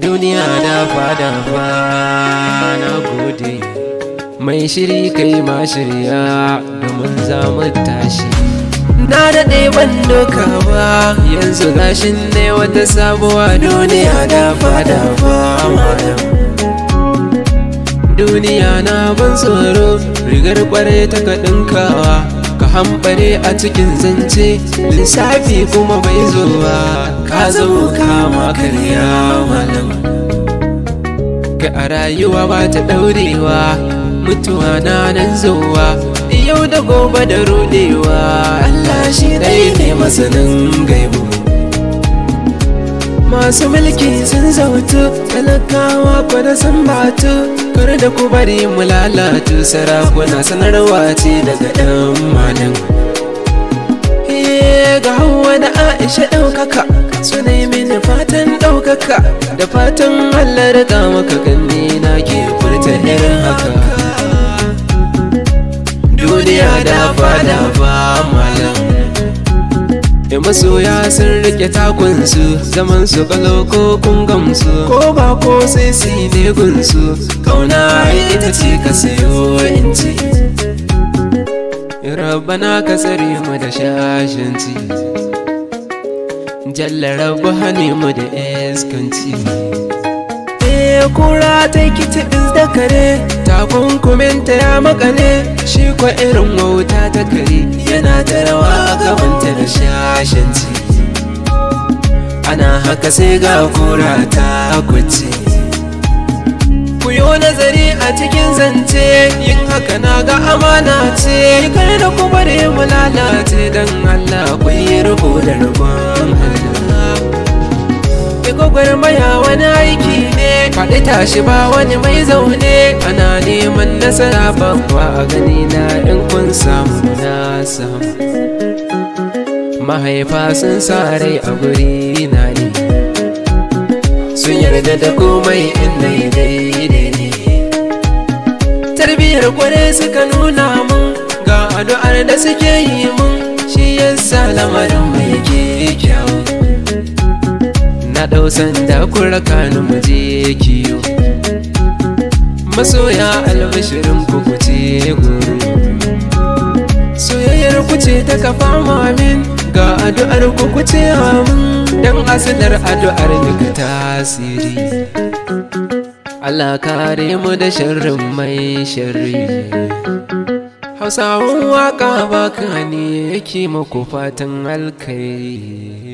duniya da fada fa na gode. Mai shiri kai ma shirya domin za mu tashi. Na daɗe ban doka ba, yanzu gashin ne wata sabuwa duniya da fada fa malam. Duniya na ban tsoro, rigar kware ta ka ɗinkawa, ka hambare a cikin zance, lissafi kuma bai zowa, ka zama kama karya malam. Ka a rayuwa ba ta ɗaurewa, mutuwa na nan zowa, yau da gobe da rudewa, Allah shi ɗaya ne masanin gaibu. Masu mulki sun zautu, talakawa kwada sun batu, kar da ku bari mu lalatu, sarakuna sanarwa ce daga ɗan malam. Ga Hauwa da Aisha ɗaukaka, suna yi mini fatan ɗaukaka, da fatan Allah rika maka ganni na ke furta irin haka. Duniya da fada fa malam. Masoya sun rike takunsu, zaman su kalau ko kun gamsu, ko ba ko sai su ne gunsu, kauna ita ce ka sayo inci. Rabbana ka tsare mu da shashanci, jalla rabbu hane mu da iskanci. Kura ta kitibis da kare, takunkuminta ya makale, shi kwa irin wauta ta kare, yana ta rawa a gabanta da shashanci. Ana haka sai ga kura ta kwace. Ku yi nazari a cikin zance, yin haka na ga amana ce, kar da ku bari mu lalace, don Allah ku yi rubu da rubon Allah. Gwagwarmaya wani aiki ne, faɗi tashi ba wani mai zaune, ana neman nasara babba a gani na in kun samu na samu. Mahaifa sun sa rai a guri na ne, sun yarda da komai in daidai ne. Tarbiyyar kwarai suka nuna mun, ga addu'ar da suke yi mun, shi yasa lamarin mai ke kyau. Na ɗau sanda kun raka ni mu je kiyo, masoya albishirin ku kuce guru. Soyayyar ku ce ta kafa mamin, ga addu'ar ku kuce amin, dan asalar addu'ar daga tasiri. Allah kare mu da sharrin mai sharri. Hausawan waka baka ne yake muku fatan alkai.